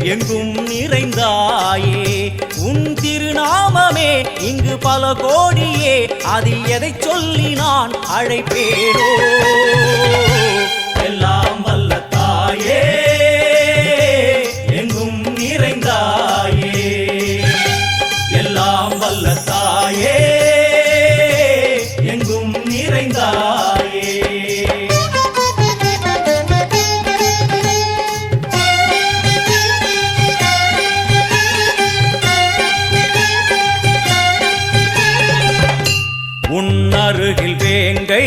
எங்கும் நிறைந்தாயே உன் திருநாமமே இங்கு பல கோடியே அதில் எதை சொல்லி நான் அழைப்பேனோ எல்லாம் வல்ல தாயே எங்கும் நிறைந்தாயே எல்லாம் வல்ல தாயே எங்கும் நிறைந்தாயே உன்னருகில் வேங்கை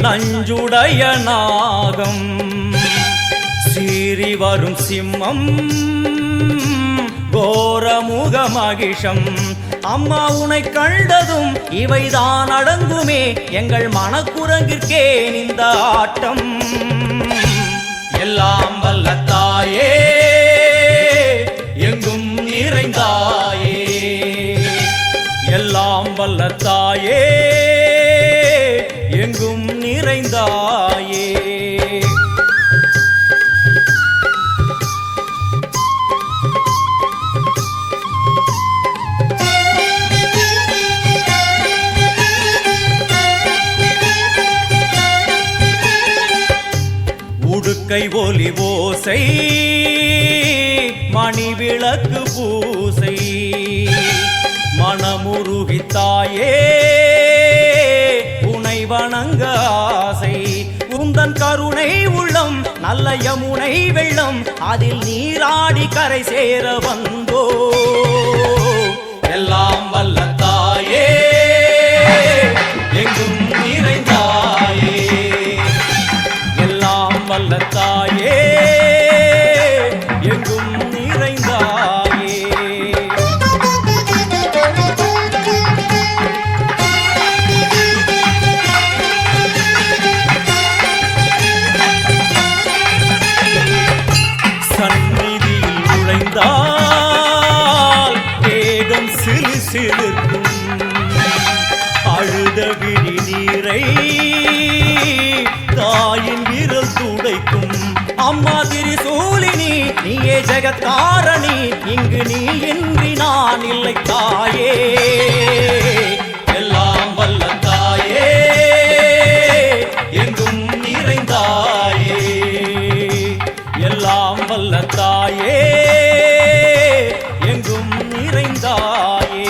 நஞ்சுடைய நாகம் சீறி வரும் சிம்மம் கோரமுக மகிஷம் அம்மா உனை கண்டதும் இவைதான் அடங்குமே எங்கள் மனக்குரங்கிற்கே இந்த ஆட்டம் எல்லாம் வல்ல தாயே எங்கும் நிறைந்தாயே எல்லாம் வல்ல தாயே எங்கும் நிறைந்தாயே உடுக்கை ஒலி ஓசை மணி விளக்கு பூசை மனமுருகித்தாயே உனை வணங்க ஆசை உந்தன் கருணை உள்ளம் நல்ல யமுனை வெள்ளம் அதில் நீராடி கரை சேர வந்தோ எல்லாம் வல்ல தாயே எங்கும் நிறைந்தாயே எல்லாம் வல்ல தாயே எங்கும் நிறைந்தாயே சந்நிதியில் நுழைந்தால் வேகம் சிறு சிறுக்கும் அழுத விழி நீரை தாயின் விரல் துடைக்கும் அம்மா திரிசூலினி நீயே ஜெகத்காரணி இங்கு நீ இன்றி நான் இல்லை தாயே எல்லாம் வல்ல தாயே எங்கும் நிறைந்த நிறைந்தாயே எல்லாம் வல்ல தாயே எங்கும் நிறைந்தாயே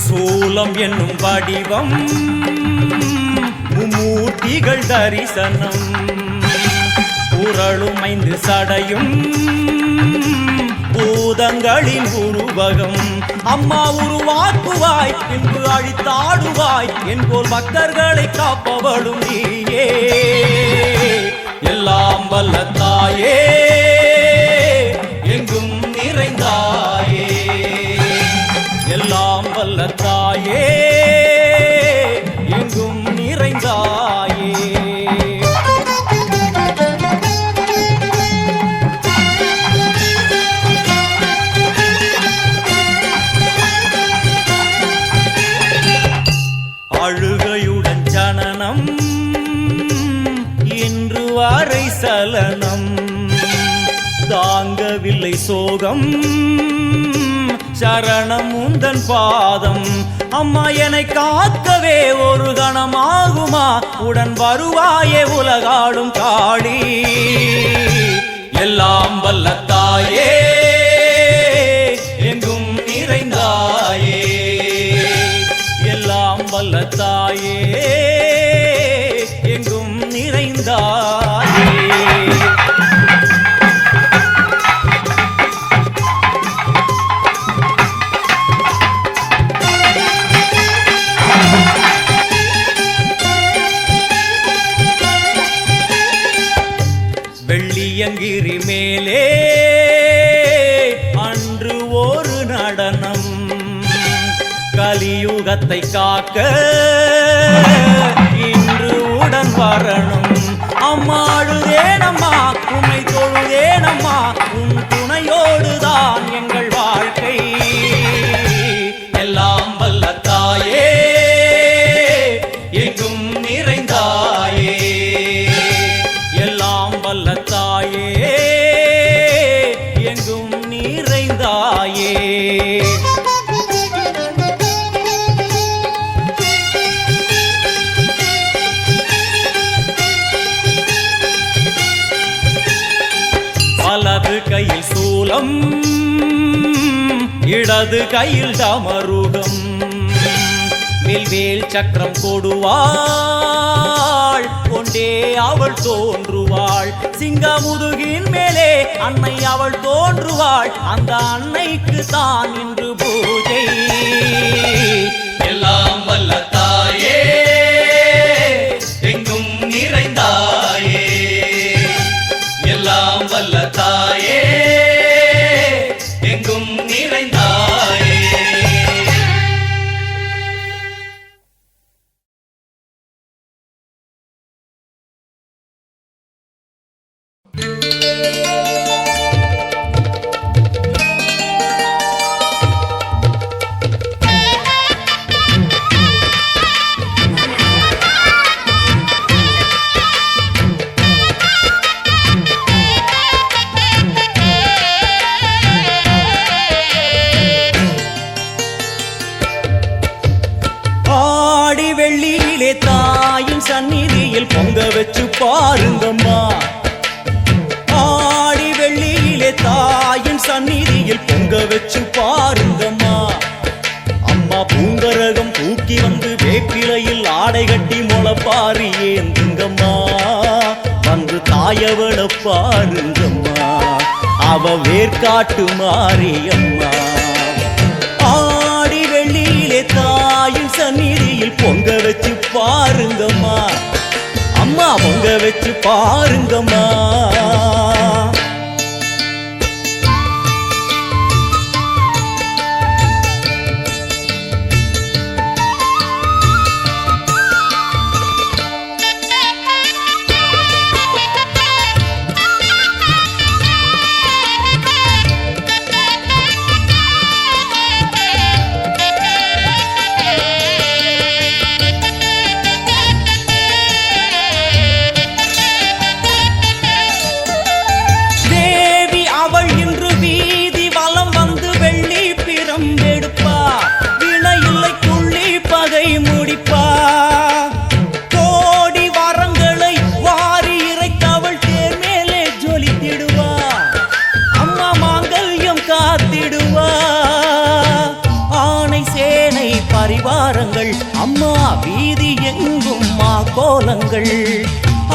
சூலம் என்னும் வடிவம் மும்மூர்த்திகள் தரிசனம் உரளும் 5 சடையும் பூதங்களின் உருவகம் அம்மா உருவாக்குவாய் பின்பு அழித்தாடுவாய் என்போல் பக்தர்களை காப்பவளும் நீயே எல்லாம் வல்ல தாயே எங்கும் நிறைந்தாயே எல்லாம் வல்ல தாயே எங்கும் நிறைந்தாயே அழுகையுடன் ஜனனம் இன்று வரை சலனம் தாங்கவில்லை சோகம் சரணம் உந்தன் பாதம் அம்மா என்னை காக்கவே ஒரு கணமாகுமா உடன் வருவாயே உலகாளும் காளி எல்லாம் வல்ல தாயே எங்கும் நிறைந்தாயே எல்லாம் வல்ல தாயே எங்கும் நிறைந்தாயே வெள்ளியங்கிரி மேலே அன்று ஒரு நடனம் கலியுகத்தை காக்க இன்று உடன் வரணும் அம்மா அழுதேனம்மா உன்னை தொழுதேனம்மா உன் துணையோடுதான் எங்கள் வாழ்க்கை எல்லாம் வல்ல தாயே எங்கும் நிறைந்தாயே எல்லாம் வல்ல தாயே எங்கும் நிறைந்தாயே வலது கையில் சூலம் இடது கையில் டமருகம் வில்வேல் சக்கரம் கொடுவாள் கொண்டே அவள் தோன்றுவாள் சிங்கமுதுகின் மேலே அன்னை அவள் தோன்றுவாள் அந்த அன்னைக்கு தான் இன்று பூஜை எல்லாம் வல்ல தாயே எங்கும் நிறைந்தாயே எல்லாம் வல்ல தாயே எங்கும் நிறைந்தாயே வெள்ளியிலே தாயின் சந்நிதியில் பொங்க வச்சு பாருங்கம்மா ஆடி வெள்ளியிலே தாயின் சந்நிதியில் பொங்க வச்சு பாருங்கம்மா அம்மா பூங்கரகம் தூக்கி வந்து வேப்பிலையில் ஆடை கட்டி முளைப்பாரி ஏந்துங்கம்மா வந்து தாயவள பாருங்கம்மா அவ வேர்காட்டு மாரியம்மா ஆடி வெள்ளியிலே தாயின் சந்நிதியில் பொங்க வச்சு பாருங்கம்மா அம்மா பொங்க வச்சு பாருங்கம்மா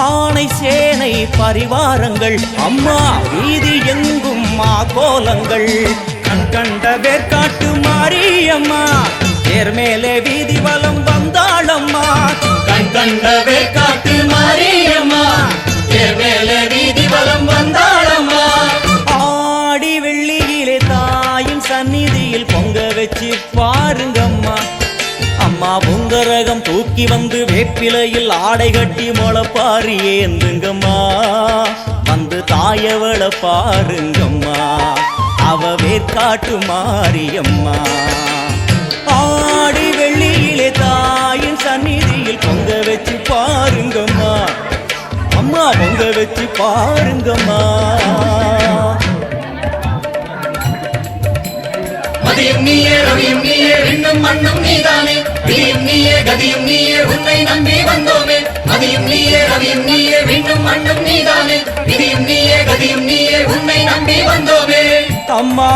ஆனை சேனை பரிவாரங்கள் அம்மா வீதி எங்கும் கோலங்கள் கண் கண்ட வேர்க்காட்டு மாரியம்மா தேர் மேலே வீதி வலம் வந்தாளம்மா கண் கண்ட வேர்க்காட்டு மாரியம்மா தேர் மேலே வீதி வலம் வந்தாளம்மா ஆடி வெள்ளியிலே தாயின் சந்நிதியில் பொங்க வச்சு பாருங்கம்மா அம்மா பொங்கரகம் தூக்கி வந்து வேப்பிலையில் ஆடை கட்டி முளைப்பாரி ஏந்துங்கம்மா வந்து தாயவள பாருங்கம்மா அவ வேர்க்காட்டு மாரியம்மா ஆடி வெள்ளியிலே தாயின் சந்நிதியில் பொங்க வச்சு பாருங்கம்மா அம்மா பொங்க வச்சு பாருங்கம்மா மதியும் நீயே ரவியும் நீயே விண்ணும் மண்ணும் நீதானே விதியும் நீயே கதியும் நீயே உன்னை நம்பி வந்தோமே மதியும் நீயே ரவியும் நீயே விண்ணும் மண்ணும் நீதானே விதியும் நீயே கதியும் நீயே உன்னை நம்பி வந்தோமே அம்மா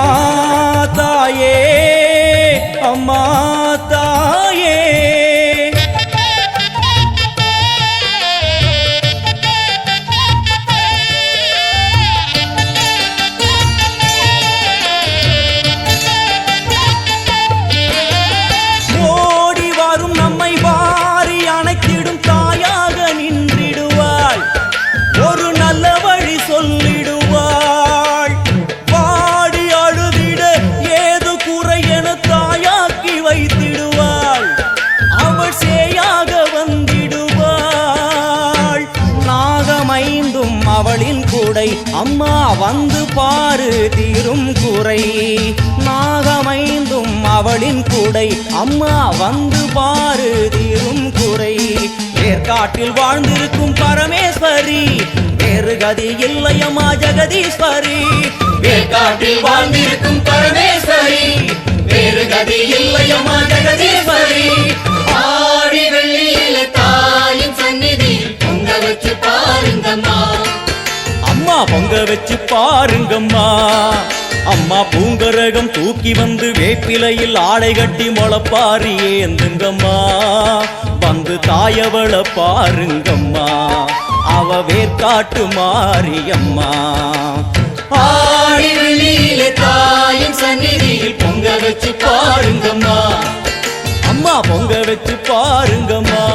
தாயே அம்மா தாயே அவளின் கூடை அம்மா வந்து பாரு தீரும் குறை நாகமைந்தும் அவளின் கூடை அம்மா வந்து பாரு தீரும் குறை வேர்க்காட்டில் வாழ்ந்திருக்கும் பரமேஸ்வரி வேறு கதி இல்லையம்மா ஜெகதீஸ்வரி வேர்க்காட்டில் வாழ்ந்திருக்கும் பரமேஸ்வரி வேறு கதி இல்லையம்மா ஜெகதீஸ்வரி ஆடி வெள்ளியில தாயின் சந்நிதியில் பொங்க வச்சு பாருங்கம்மா அம்மா பொங்க வச்சு பாருங்கம்மா அம்மா பூங்கரகம் தூக்கி வந்து வேப்பிலையில் ஆடை கட்டி முளைப்பாரி ஏந்துங்கம்மா வந்து தாயவள பாருங்கம்மா அவ வேர்க்காட்டு மாரியம்மா ஆடி வெள்ளியிலே தாயின் சந்நிதியில் பொங்க வச்சு பாருங்கம்மா அம்மா பொங்க வச்சு பாருங்கம்மா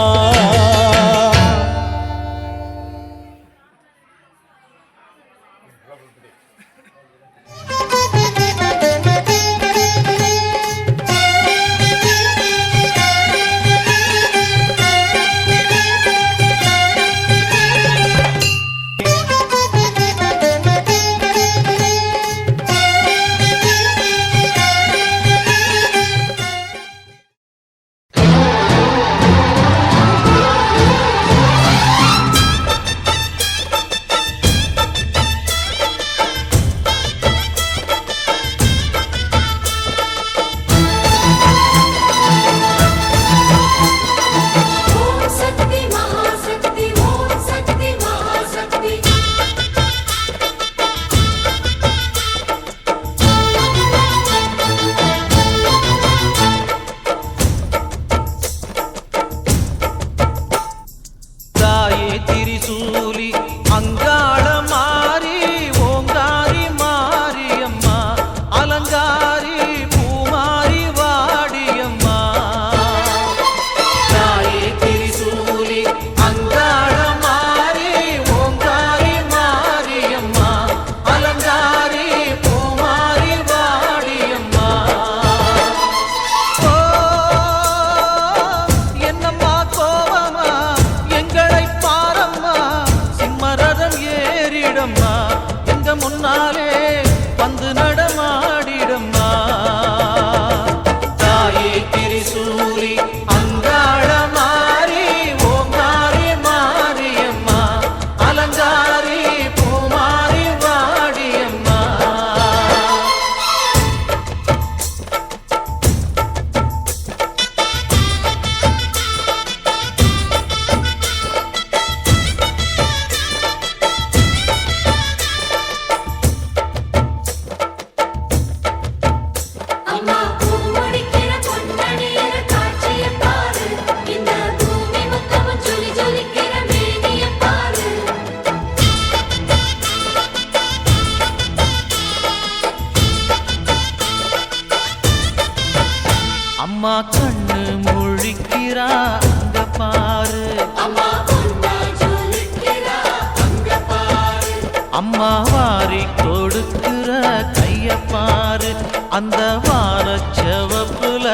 அம்மம்மா வாரி கொடுக்கிற கைய பாரு, அந்த வானச்சவப்புல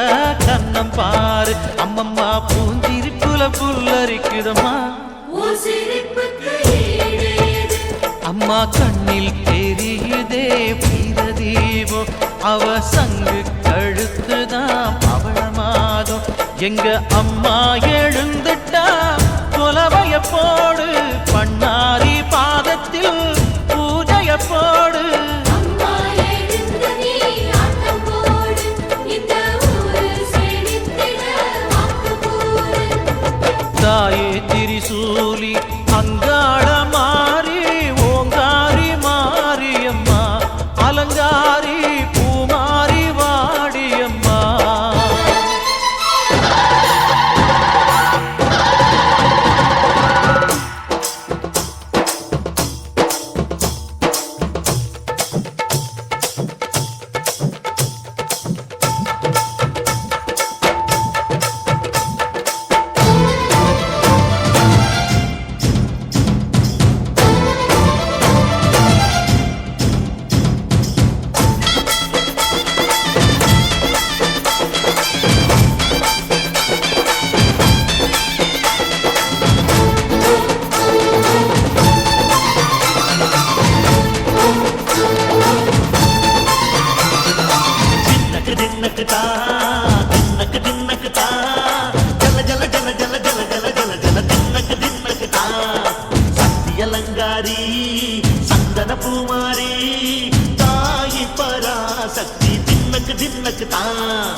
கண்ணம் பாரு. அம்மம்மா பூஞ்சிரிப்புல புல்லரிக்குதம்மா, அம்மா கண்ணில் தெரியுதே வீரதீபம். அவ சங்கு கழுத்துதான் பவளமாதம். எங்க அம்மா எழுந்துட்டா கொலவைய போடு, பண்ணாரி பாதத்தில் பூஜைய போடு. தாயே திரிசூலி அங்காள மாறி, ஓங்காரி மாரியம்மா, அலங்காரி பூமாரி வாடியம்மா. அலங்காரி சந்தன பூமாரி தாயி பராசக்தி தின்னக்கு தின்னக்கு தான்.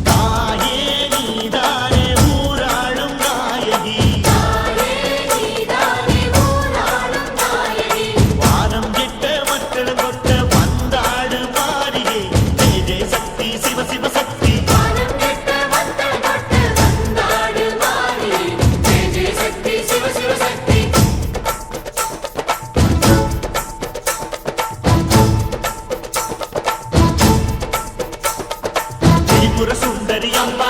தாயே நீதானே ஊராளும் நாயகி, வானம் கெட்ட மக்கள் கொட்ட வந்தாடு மாறியே. ஜெய ஜெய சக்தி சிவ சிவ சக்தி, சுந்தரி அம்மா,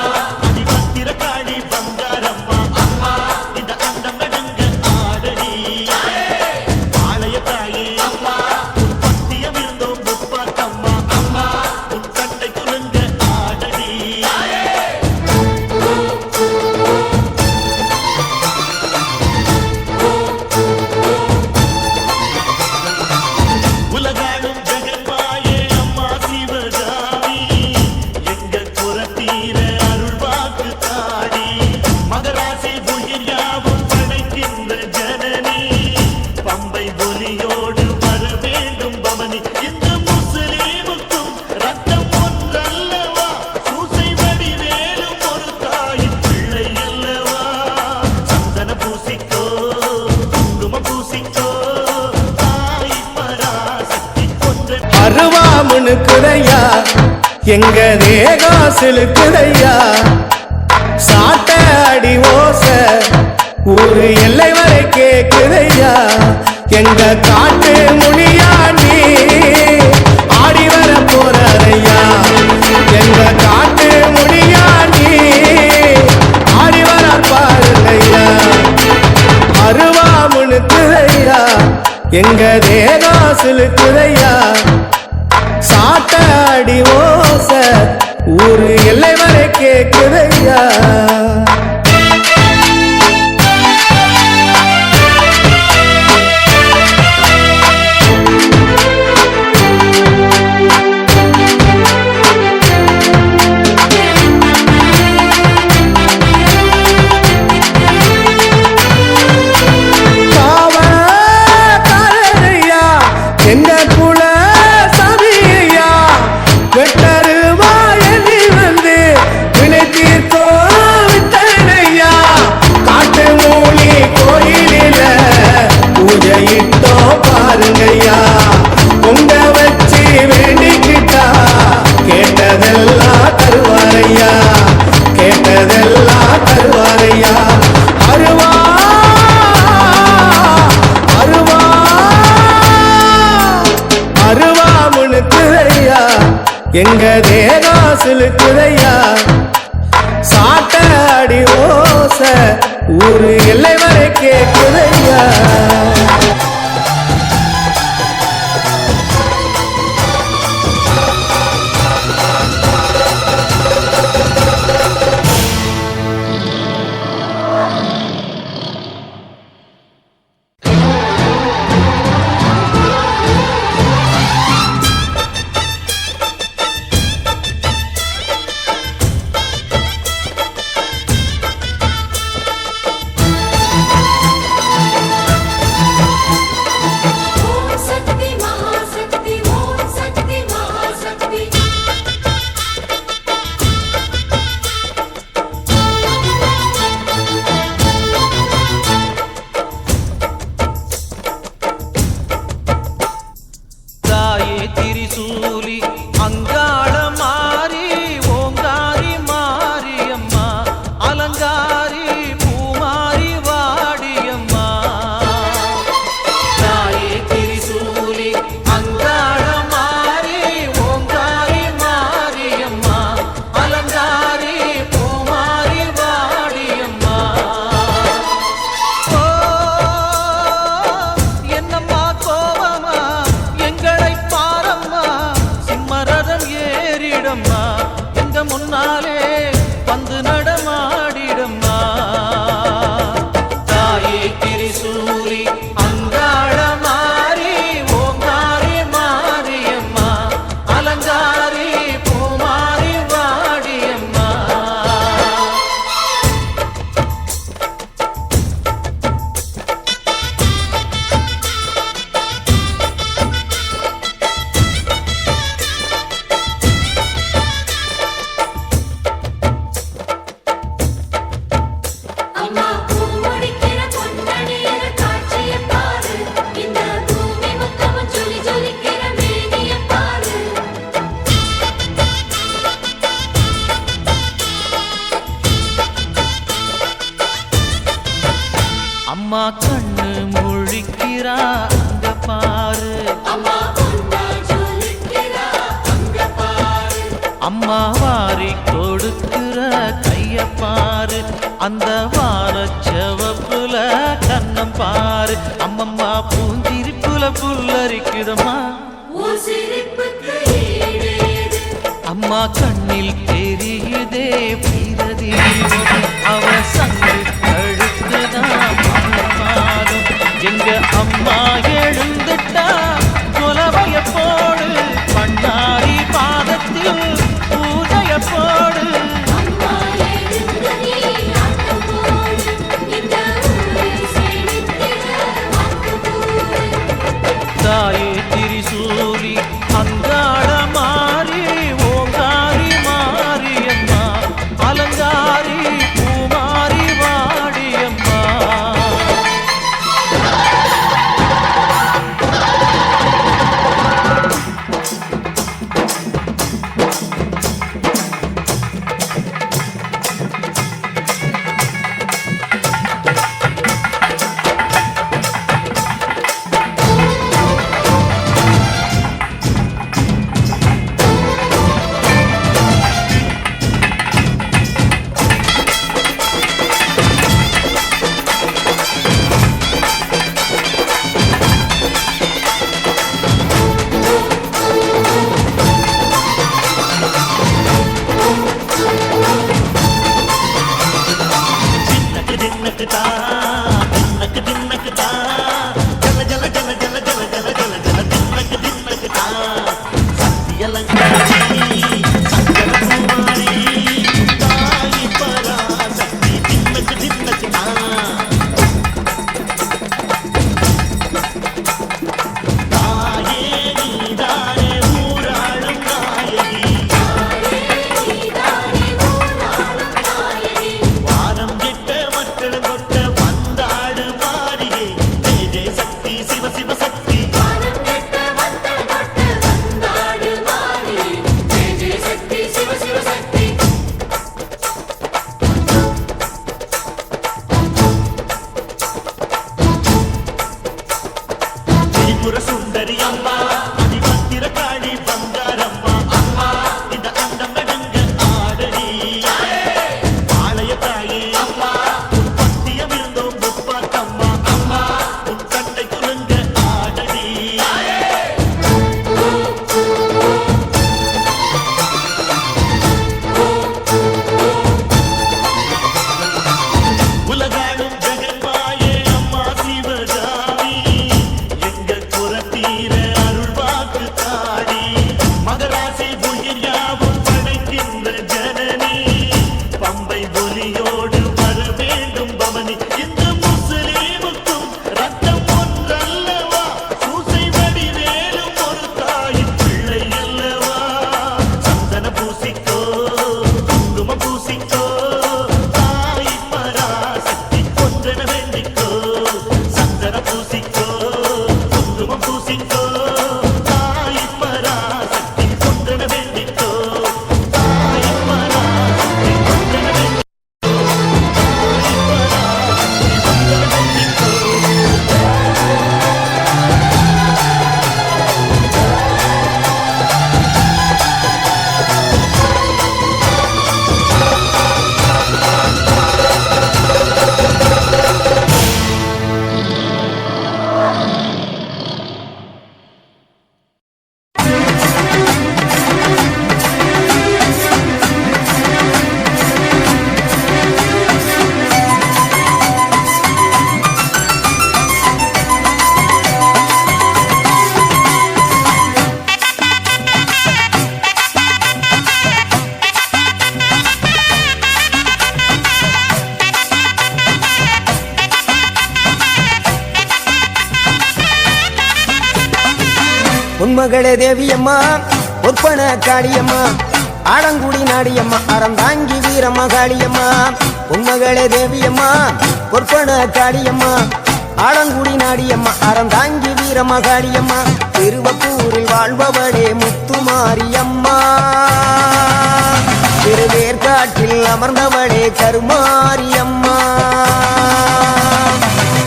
அதிபத்திர காளி பங்காரம்மா, அம்மா இந்த அண்டம் நடுங்க ஆடடி. ஆலய தாயே அம்மா, உன் பத்தியம் இருந்தோம் முப்பாத்தம்மா, அம்மா உன் கட்டை குலுங்க ஆடடி. உலகாடும் ஜெகன்மாயே அம்மா சிவகாமி, எங்க குரத்தீர அருள் வாக்கு தாடி. மகராசி உயிர் யாவும் படைக்கின்ற ஜனனி, பம்பை ஒலியோடு வர வேண்டும் பவனி. இந்த முஸ்லீமுக்கும் ரத்தம் ஒன்றல்லவா, சூசை வடிவேலும் ஒரு தாயின் பிள்ளை அல்லவா. சந்தன பூசிக்கோ குங்குமம் பூசிக்கோ, தாய் பராசக்தி ஒன்றை அருவாமுனுக்குதையா, எங்க தேகாசிலுக்குதையா. சாட்ட அடி ஓச ஊரு எல்லை வரை கேக்குதையா. எங்க காட்டு முனியாண்டி ஆடி வர போறாரையா. எங்க காட்டு முனியாண்டி ஆடி வர பாருங்கய்யா. அருவாமுனுக்குதையா, எங்க தேகாசிலுக்குதையா. சாட்ட அடி ஓச ஊரு எல்லை வரை கேக்குதையா. எங்க குல சபியா வெட்டருவா எண்ணி வந்து வினை தீர்த்தோ விட்டனையா. காட்டு மூலி கோயிலில பூஜையிட்டோ பாருங்கய்யா. பொங்க வச்சு வேண்டிக்கிட்டா கேட்டதெல்லாம் தருவாரையா, கேட்டதெல்லாம் தருவாரையா. அருவா அருவா அருவாமுனுக்குதையா, எங்க தேகாசிலுக்குதையா. சாட்ட அடி ஓச ஒரு எல்லை வரை கேட்குதையா. திரிசூலி அங்காள மாறி ஓங்காரி மாரியம்மா அலங்காரி பூமாரி வாடியம்மா. தாயே திரிசூலி அங்காள மாறி ஓங்காரி மாரியம்மா அலங்காரி பூமாரி வாடியம்மா. ஓ என்னம்மா கோபமா எங்களை பாரம்மா, சிம்மரதம் ஏறிடம்மா, எங்க முன்னாலே வந்து நடமாடிடம்மா. தாயே திரிசூலி அங்காள மாறி ஓங்காரி மாரியம்மா அலங்காரி பூமாரி வாடியம்மா. அம்மா பூமுடிக்கிற பொன்னணியிற காட்சிய பாரு, இந்த பூமி முத்தமும் ஜொலி ஜொலிக்கிற மேனிய பாரு. அம்மா கண்ணு முழிக்கிறா அங்க பாரு, அம்மா பொன்னா ஜொலிக்கிறா அங்க பாரு. அம்மா வாரி கொடுக்கிற கைய பாரு, அந்த வாரச்சவப்புல கண்ணம் பாரு. அம்மம்மா பூஞ்சிரிப்புல புல்லரிக்குதம்மா, உன் சிரிப்புக்கு ஈடேது. அம்மா கண்ணில் தெரியுதே பிரீததி, அவ சங்கு கழுத்துதான் பாதம். எங்க அம்மா எழுந்துட்டா கொலவைய போடு, பண்ணாரி பாதத்தில் பூஜைய போடு. அம்மா எழுந்து நீ ஆட்டம் போடு, இந்த ஊரை செழித்திட வாக்கு கூறு. தாயே திரிசூலி அங்காள மாறி ஓங்காரி மாரியம்மா அலங்காரி பூமாரி வாடியம்மா. தின்னக்கு தின்னக்கு தா தின்னக்கு தின்னக்கு தா ஜல ஜல ஜல ஜல ஜல ஜல ஜல ஜல தின்னக்கு தின்னக்கு தா. சக்தி அலங்காரி சங்கர குமாரி தாயி பராசக்தி தின்னக்கு தின்னக்கு தா. தாயே நீதானே ஊராளும் நாயகி, நீதானே ஊராளும் நாயகி. வாரம் கெட்ட மக்கள் கொட்ட வந்தாடு மாறியே ஜெய பொன்மகளே தேவியம்மா பொற்பன காளியம்மா ஆலங்குடி நாடியம்மா அறந்தாங்கி வீரம்மா காளியம்மா பொன்மகளே தேவியம்மா பொற்பன காளியம்மா ஆலங்குடி நாடியம்மா அறந்தாங்கி வீரம்மா காளியம்மா திருவப்பூரில் வாழ்பவளே முத்துமாரியம்மா திருவேற்காட்டில் அமர்ந்தவளே கருமாரியம்மா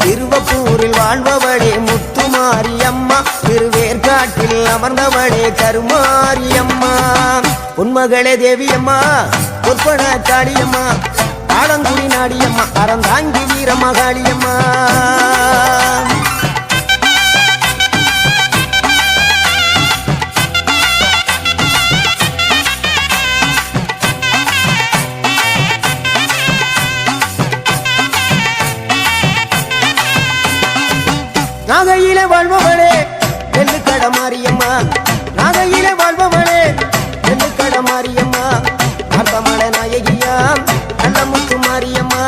திருவப்பூரில் வாழ்பவளே முத்துமாரியம்மா திருவேற்காட்டில் அமர்ந்தவளே கருமாரியம்மா பொன்மகளே தேவியம்மா பொற்பன காளியம்மா ஆலங்குடி நாடியம்மா அறந்தாங்கி வீரம்மா காளியம்மா நாகையிலே வாழ்பவளே வெள்ளுக்கட மாரியம்மா நாகையிலே வாழ்பவளே வெள்ளுக்கட மாரியம்மா அர்த்தமல நாயகியா நல்ல முத்து மாரியம்மா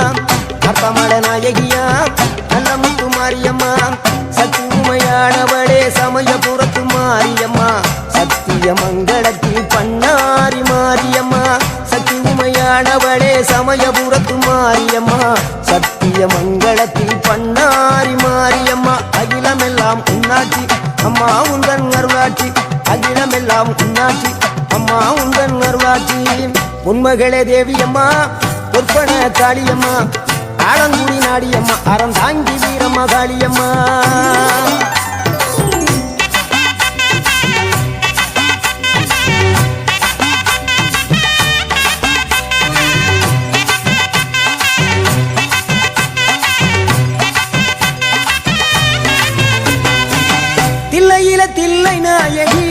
அர்த்தமல நாயகியா நல்ல முத்து மாரியம்மா சக்தி உமையானவளே சமயபுரத்து மாரியம்மா சத்திய மங்களத்தில் பண்ணாரி மாரியம்மா சக்தி உமையானவளே சமயபுரத்து மாரியம்மா சத்திய மங்களத்தில் பண்ணாரி மாரியம்மா அகிலமெல்லாம் உன்னாட்சி அம்மா உந்தன் அருளாட்சி அகிலமெல்லாம் உன்னாட்சி அம்மா உந்தன் அருளாட்சி பொன்மகளே தேவியம்மா பொற்பன காளியம்மா ஆலங்குடி நாடியம்மா அறந்தாங்கி வீரம்மா காளியம்மா தில்லையில தில்லை நாயகி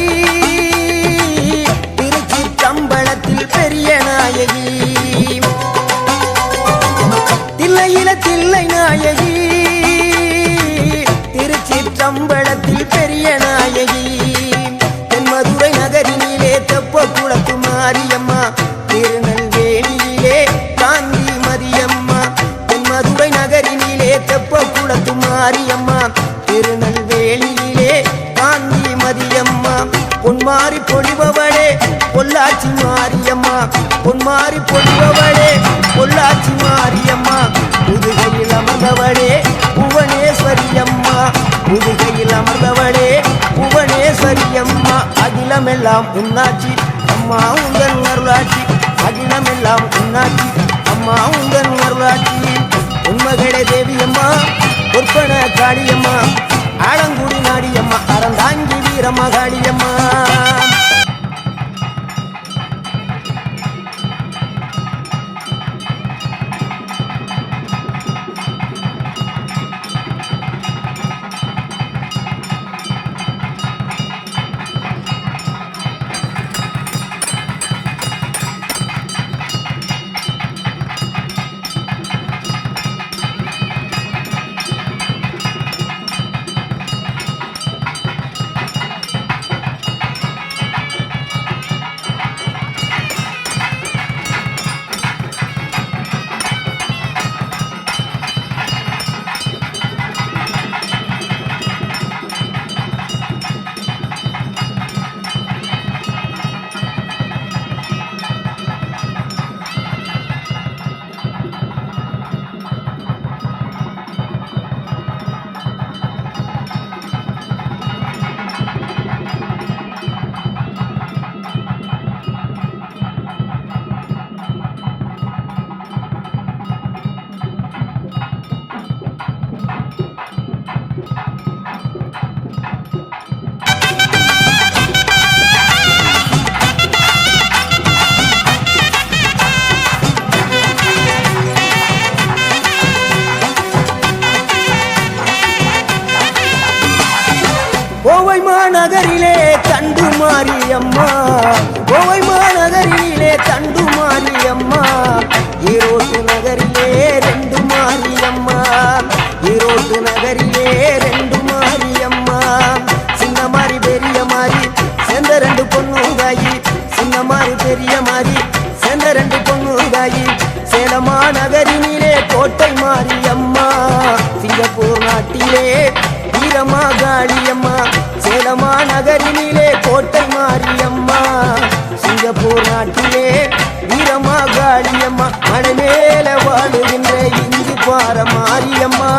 திருச்சி கம்பளத்தில் பெரிய நாயகி தில்லையில தில்லை நாயகி திருச்சி கம்பளத்தில் பெரிய நாயகி தென்மதுரை நகரினிலே தெப்ப குளத்து மாரியம்மா திருநெல்வேலியிலே காந்தி மதியம்மா தென்மதுரை நகரினிலே தெப்ப குளத்து மாரியம்மா திருநெல்வேலியிலே காந்தி மதியம்மா பொன்மாரி பொழிபவளே பொள்ளாச்சி மாரியம்மா பொன்மாரி பொழிபவளே பொள்ளாச்சி மாரியம்மா புதுகையில் அமர்ந்தவளே புவனேஸ்வரியம்மா புதுகையில் அமர்ந்தவளே புவனேஸ்வரியம்மா அகிலமெல்லாம் உன்னாட்சி அம்மா உந்தன் அருளாட்சி அகிலமெல்லாம் உன்னாட்சி அம்மா உந்தன் அருளாட்சி உண்மகளே தேவியம்மா பொற்பன காளியம்மா ஆலங்குடி நாடியம்மா அறந்தாங்கி வீரம்மா காளியம்மா கோவை மாநகரிலே தண்டு மாரியம்மா கோவை மாநகரிலே தண்டு மாரியம்மா ஈரோட்டு நகரிலே ரெண்டு மாரியம்மா ஈரோட்டு நகரிலே ரெண்டு மாரியம்மா சின்ன மாறி பெரிய மாறி சேர்ந்த ரெண்டு பொண்ணுதாயி சின்ன மாறி பெரிய மாறி சேர்ந்த ரெண்டு பொண்ணுதாயி சேலமா நகரினிலே கோட்டை மாரியம்மா சிங்கப்பூர் நாட்டிலே வீரமா காளியம்மா சேலமா நகரினிலே கோட்டை மாரியம்மா சிங்கப்பூர் நாட்டிலே வீரமாகாளியம்மா மலை மேல வாழுகின்ற இஞ்சி பார மாரியம்மா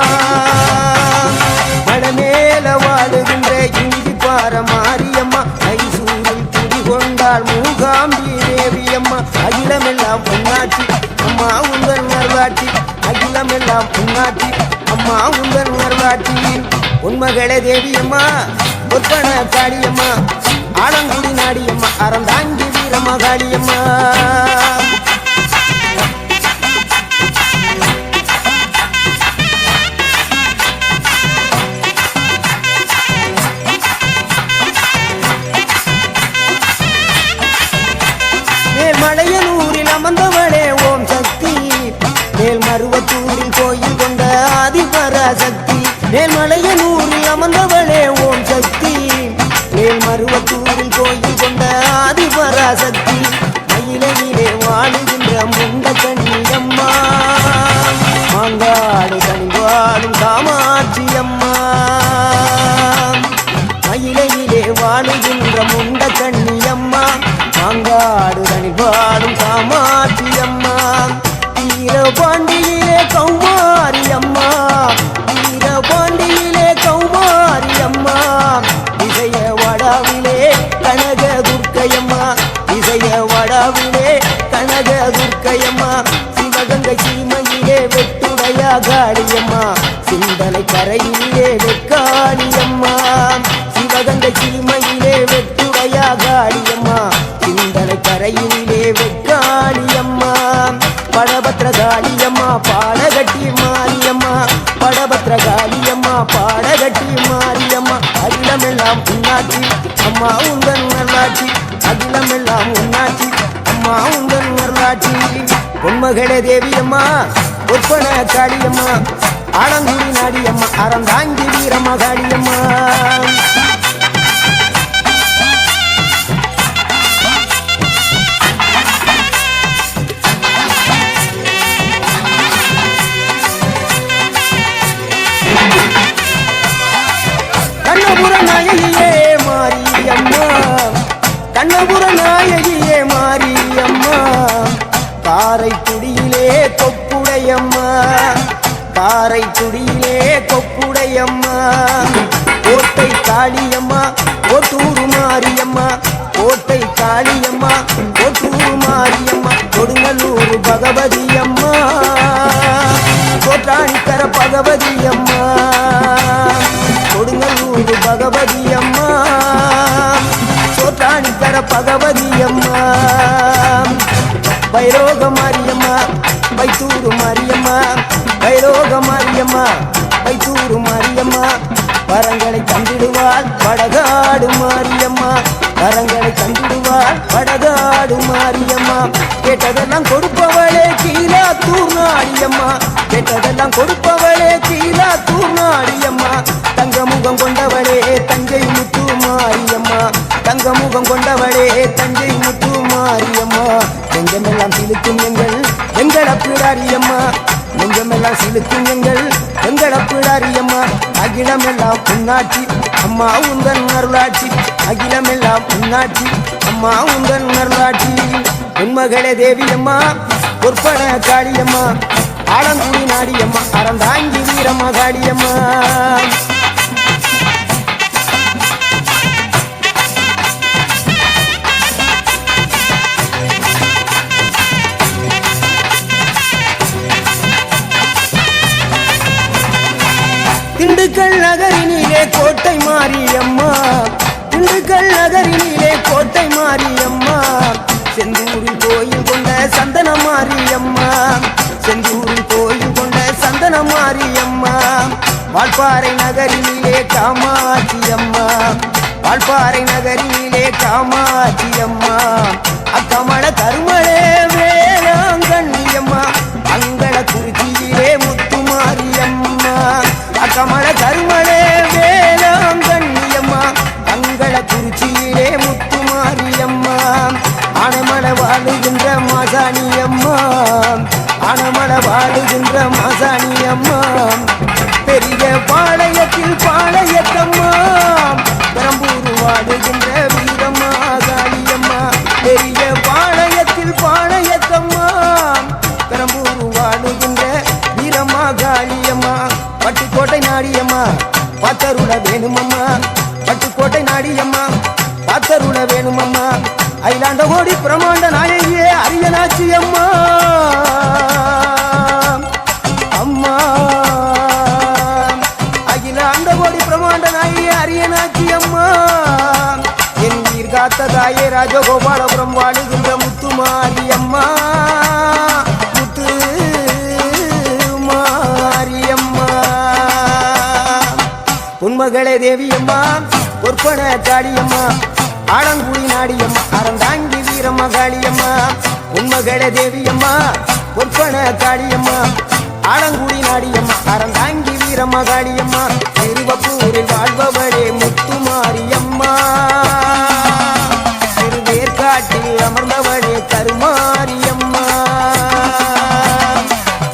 மலை மேல வாழுகின்ற இஞ்சி பார மாரியம்மா மைசூரில் குடிகொண்டாள் மூகாம்பி தேவியம்மா அகிலமெல்லாம் பொன்னாட்சி அம்மா உங்கள் நர்வாட்சி அகிலமெல்லாம் பொன்னாட்சி அம்மா உங்கள் நர்வாட்சி உண்மகளே தேவியம்மா ஒப்பன காளியம்மா ஆலங்குடி நாடியம்மா அறந்தாங்கி வீரமகாளியம்மா மேல்மலையனூரில் அமர்ந்தவளே ஓம் சக்தி மேல்மருவத்தூரில் கோயில் கொண்ட ஆதிபராசக்தி மேல்மலையனூரில் அமர்ந்தவளே ஓம் சக்தி மேல்மருவத்தூரில் கோயில் கொண்ட ஆதிபராசக்தி மயிலையிலே வாழுகின்ற முண்ட கண்ணியம்மா மாங்காடு கனிவாடும் காமாட்சி அம்மா மயிலையிலே வாழுகின்ற முண்ட கண்ணியம்மா மாங்காடு கனிவாடும் காமாட்சி அம்மா வீரபாண்டியிலே கௌமாரி அம்மா வீரபாண்டியிலே கௌமாரி அம்மா இசைய வடாவிலே கனக துர்க்கையம்மா இசைய வடாவிலே கனக துர்க்கையம்மா சிவகங்கை சீமையிலே வெட்டுடையா காளியம்மா சிந்தனை கரையிலே வெக்காளியம்மா சிவகங்கை சீமையிலே வெட்டுடையா காளியம்மா சிந்தனை கரையிலே வெக்காளியம்மா படபத்ரகாளியம்மா பாடகட்டி மாரியம்மா படபத்ரகாளியம்மா பாடகட்டி மாரியம்மா அகிலமெல்லாம் உன்னாட்சி அம்மா உங்கள் நல்லாட்சி அகிலமெல்லாம் உன்னாட்சி அம்மா உங்கள் நல்லாட்சி பொன்மகளே தேவியம்மா ஒப்பன காளியம்மா ஆலங்குடி நாடியம்மா அறந்தாங்கி வீரமகாளியம்மா கண்ணபுர நாயகியே மாரியம்மா கண்ணபுர நாயகியே மாரியம்மா காரைக்குடியிலே கொப்புடையம்மா காரைக்குடியிலே கொப்புடையம்மா கோட்டை காளியம்மா கோட்டூரு மாரியம்மா கோட்டை காளியம்மா கோட்டூரு மாரியம்மா கொடுங்கல்லூர் பகவதி அம்மா கோட்டாணிக்கர பகவதி அம்மா கொடுங்கல்லூர் பகவதி அம்மா சோட்டாணிக்கர பகவதி அம்மா பைரோக மாரியம்மா பைத்தூரு மாரியம்மா பைரோக மாரியம்மா பைத்தூரு மாரியம்மா வரங்களை தந்திடுவாள் வடகாடு மாரியம்மா வரங்களை தந்திடுவாள் வடகாடு மாரியம்மா கேட்டதெல்லாம் கொடுப்பவளே கீழாத்தூர் நாடியம்மா கேட்டதெல்லாம் கொடுப்பவளே கீழாத்தூர் நாடியம்மா தங்க முகம் கொண்டவளே தஞ்சை முத்து மாரியம்மா தங்க முகம் கொண்டவளே தஞ்சை முத்து மாரியம்மா நெஞ்சமெல்லாம் சிலுக்கும் எங்கள் பிடாரியம்மா நெஞ்சமெல்லாம் சிலுக்கும் எங்கள் பிடாரியம்மா அகிலமெல்லாம் புண்ணாட்சி அம்மா உங்கள் அருளாட்சி அகிலமெல்லாம் புண்ணாட்சி அம்மா உங்கள் அருளாட்சி உண்மகளே தேவியம்மா பொற்பன காளியம்மா ஆலங்குடி நாடியம்மா அறந்தாங்கி வீரமகாளியம்மா திண்டுக்கல் நகரினிலே கோட்டை மாரியம்மா திண்டுக்கல் நகரினிலே கோட்டை மாரியம்மா செந்தூரில் கோயில் கொண்ட சந்தன மாரியம்மா செந்தூரில் கோயில் கொண்ட சந்தன மாரியம்மா வால்பாறை நகரினிலே காமாட்சி அம்மா வால்பாறை நகரினிலே காமாட்சி அம்மா அக்கமல கருமளே வேளாங்கண்ணியம்மா அங்கள குறிச்சியிலே முத்துமாரியம்மா அக்கமல கருமளே வேளாங்கண்ணியம்மா அங்கள குறிச்சியிலே முத்துமாரியம்மா ஆனமல வாழுகின்ற மாசாணியம்மா ஆனமல வாழுகின்ற மாசாணியம்மா பெரிய பாளையத்தில் பாளையத்தம்மா பெரம்பூர் வாழுகின்ற வீரம் முத்துமாரியம்மா பட்டுக்கோட்டை நாடியம்மா பாத்தருள வேணுமம்மா பட்டுக்கோட்டை நாடியம்மா பாத்தருள வேணுமம்மா அயிலாண்ட ஓடி பிரமாண்ட நாயகியே அரியனாச்சி அம்மா அம்மா அகிலாண்ட ஓடி பிரமாண்ட நாயகியே அரியனாச்சி அம்மா என் உயிர் காத்த தாயே ராஜகோபாலபுரம் வாழுகின்ற முத்துமாரியம்மா முத்து மாரியம்மா உன்மகளே தேவியம்மா பொற்பன காளியம்மா ஆலங்குடி நாடியம்மா அறந்தாங்கி வீரம்மா காளியம்மா உன்மகளே தேவியம்மா பொற்பன காளியம்மா ஆலங்குடி நாடியம்மா அறந்தாங்கி வீரம்மா காளியம்மா திருவப்பூரில் வாழ்பவளே முத்துமாரியம்மா திருவேற்காட்டில் அமர்ந்தவளே கருமாரியம்மா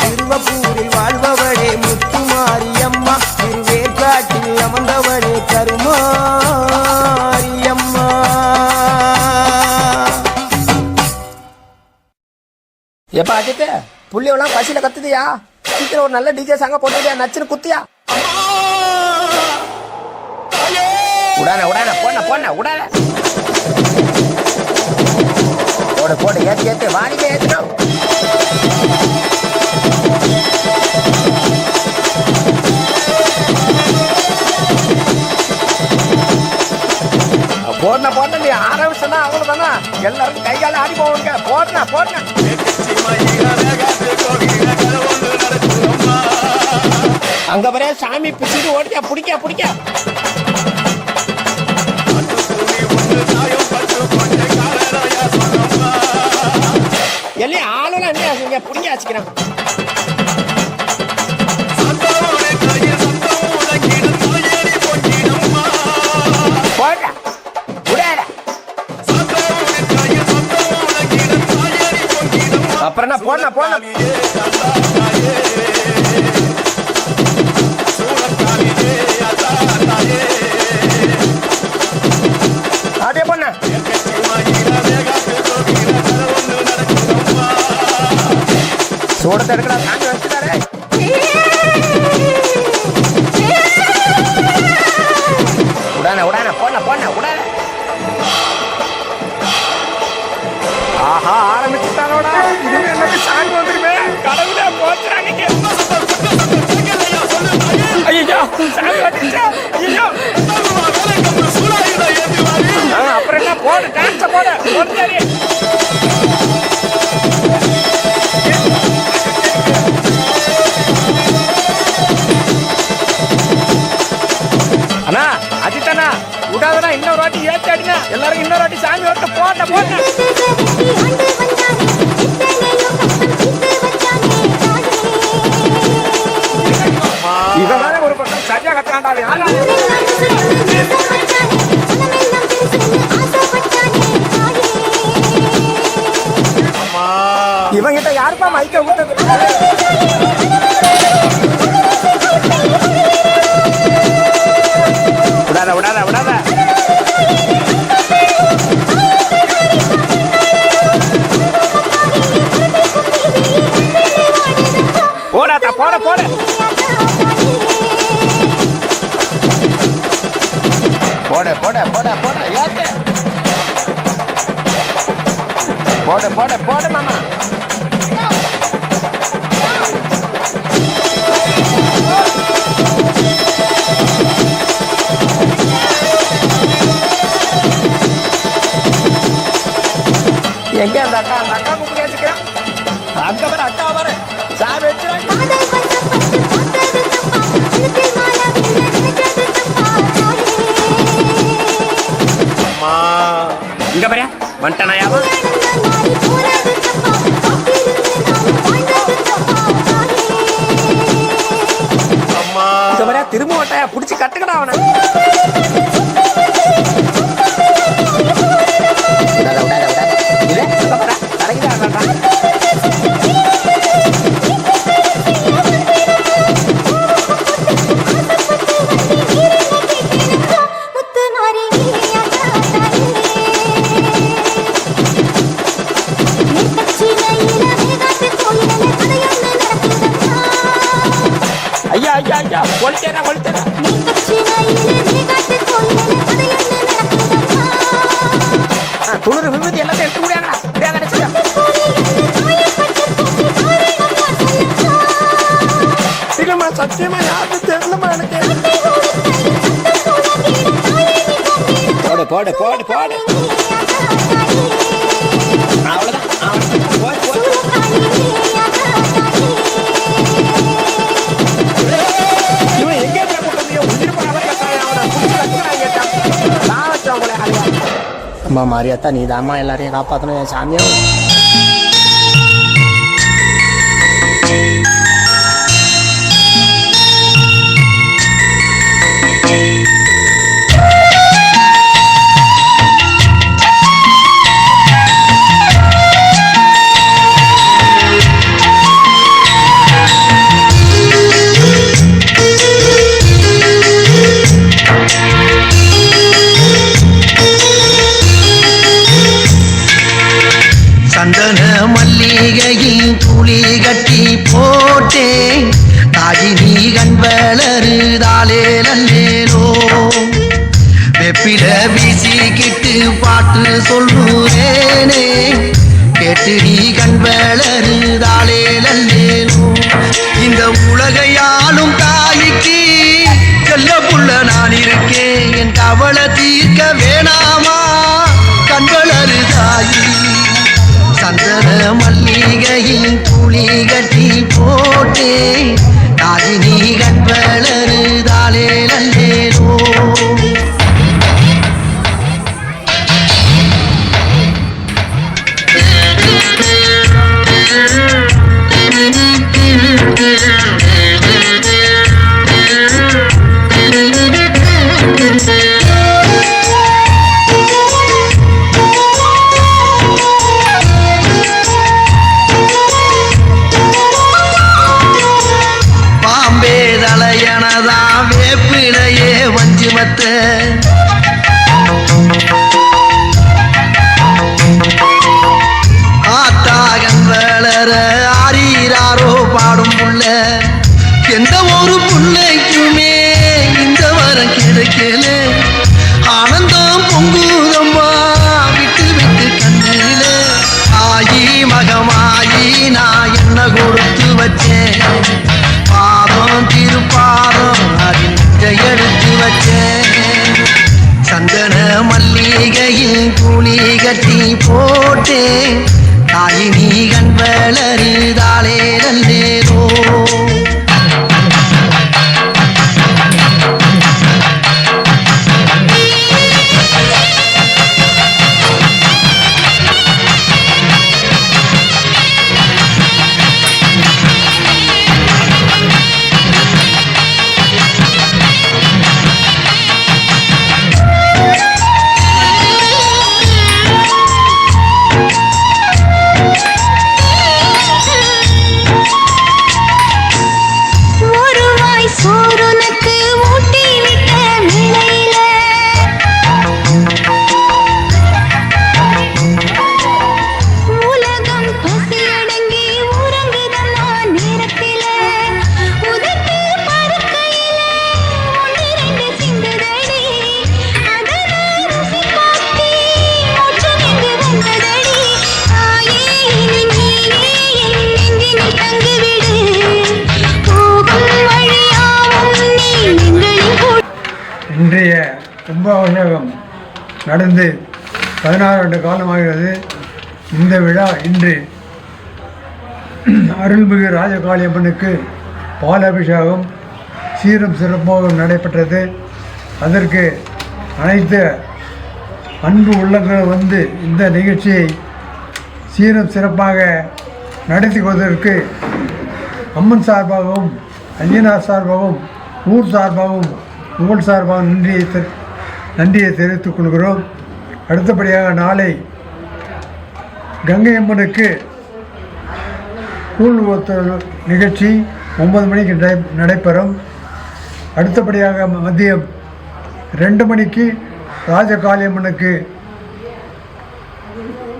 திருவப்பூரில் வாழ்பவளே முத்துமாரியம்மா திருவேற்காட்டில் அமர்ந்தவளே கருமாரியம்மா. எப்பா அஜித்து புள்ளியெல்லாம் பசியில கத்துதியா? சீக்கிரம் ஒரு நல்ல டிஜே சாங்க போட்டுட்டியா? நச்சுன்னு குத்தியா? உடான உடான போன போன உடான போடு போடு ஏத்து ஏத்து வாணிக்கே ஏத்துடும். போடன போட்ட நீ ஆரம்பிச்சா அவ்வளவுதானா? எல்லாரும் கை கால ஆடி போவாங்க. போடனா போடனா அங்க வர சாமி பிடிச்சிட்டு ஓடியா பிடிக்க பிடிக்க எல்லாம் ஆளுநர் என்ன பிடிக்க வச்சுக்கிறான். அப்புறம் என்ன போன போன அப்படியே போன சூடத்தை எடுக்கடா காஞ்சி வச்சுட்டாரு. உடான உடான போன போன உடான. ஆஹா ஆரம்பிச்சுட்டானோடா. இது எனக்கு சாமி வந்துருமே. கடவுளே போச்சுறாங்க. ஐயோ சாமி வந்துச்சா. ஐயோ அப்புறம் என்ன போடு டான்ஸ் போடு போடு. அண்ணா அஜித்தண்ணா விடாதண்ணா இன்னொரு வாட்டி ஏற்றி அடினா எல்லாரும் இன்னொரு வாட்டி சாமி ஓட்ட போட்ட போட்ட. இதனால ஒரு பக்கம் சரியா கத்தாண்டாவே. இவங்கிட்ட யாருப்பா மைக்க விட்டது? விடாத விடாத விடாத. போடாதா போட போட. போட போட போட போட ஏத்து போட போட போட மாமா. எங்க அந்த அக்கா கூப்பிட்டு கேட்டுக்கிறேன். அங்க வர அக்கா வர சாமி வச்சுறாங்க. இங்க பாரு வந்துட்டானாயாவா. இங்க பாரு திரும்ப வட்டாயா புடிச்சு கட்டுக்கடா அவனை. கொளுத்தேனா கொளுத்தேனா நீ கச்சினாயிலே நீ காட்டு கோயிலே அது என்ன நடக்குதம்மா துளுரு விபூதி எல்லாத்தையும் எடுத்து முடியாங்கடா முடியாத நினைச்சுக்க இல்லம்மா சத்தியமா யாருக்கும் தெரியலம்மா எனக்கு போடு போடு போடு போடு அவ்வளோதான் போடு போடு இவன் எங்கே கூட்டத்தையோ உயிர் பண்ண அம்மா மாரியாத்தா நீ தாம்மா எல்லாரையும் காப்பாற்றணும் என் சாமியும் சந்தன மல்லிகையில் துளி கட்டி போட்டேன் தாயினி கண் வளருதாலே நல்லேனோ வெப்பில வீசிக்கிட்டு பாட்டு சொல்றேனே கேட்டு நீ கண் வளருதாலே நல்லேனோ இந்த உலகையாலும் தாய்க்கு செல்ல புள்ள நான் இருக்கேன் என் கவலை தீர்க்க வேணாமா கண் வளரு தாயி சந்தன மல்லிகையில் துளி கட்டி போட்டே தாயினி கண் வளருதாலே நல்லேனோ வேப்பிலையே வஞ்சிமத்த ஆத்தாகன் வளர ஆரீராரோ பாடும் புள்ள எந்த ஒரு புள்ளைக்குமே இந்த வரம் கிடைக்கல ஆனந்தம் பொங்குதம்மா விட்டு விட்டு கண்ணில ஆயி மகமாயி நான் என்ன கொடுத்து வச்சேன் பாதம் திருப்பாதம் அதில் எடுத்து வச்சேன் சந்தன மல்லிகையில் துளி கட்டி போட்டேன் தாயினி கண் வளருதாலே நல்லேனோ இன்றைய கும்பாபிஷேகம் நடந்து 16 ஆண்டு காலமாகிறது. இந்த விழா இன்று அருள்மிகு ராஜகாளியம்மனுக்கு பாலாபிஷேகம் சீரும் சிறப்பாக நடைபெற்றது. அதற்கு அனைத்து அன்பு உள்ளங்கள் வந்து இந்த நிகழ்ச்சியை சீரும் சிறப்பாக நடத்தி கொள்வதற்கு அம்மன் சார்பாகவும் ஐயனார் சார்பாகவும் ஊர் சார்பாகவும் உங்கள் சார்பாக நன்றியை தெரிவித்துக் கொள்கிறோம். அடுத்தபடியாக நாளை கங்கை அம்மனுக்கு கூழ் ஊத்தல் நிகழ்ச்சி 9 மணிக்கு நடைபெறும். அடுத்தபடியாக மதியம் 2 மணிக்கு ராஜகாளியம்மனுக்கு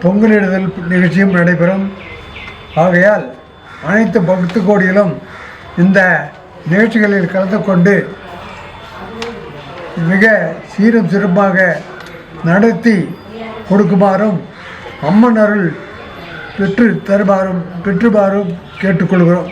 பொங்கலிடுதல் நிகழ்ச்சியும் நடைபெறும். ஆகையால் அனைத்து பக்த கோடிகளும் இந்த நிகழ்ச்சிகளில் கலந்து கொண்டு மிக சீரும் சிறப்பாக நடத்தி கொடுக்குமாறும் அம்மன் அருள் பெற்றுமாறும் கேட்டுக்கொள்கிறோம்.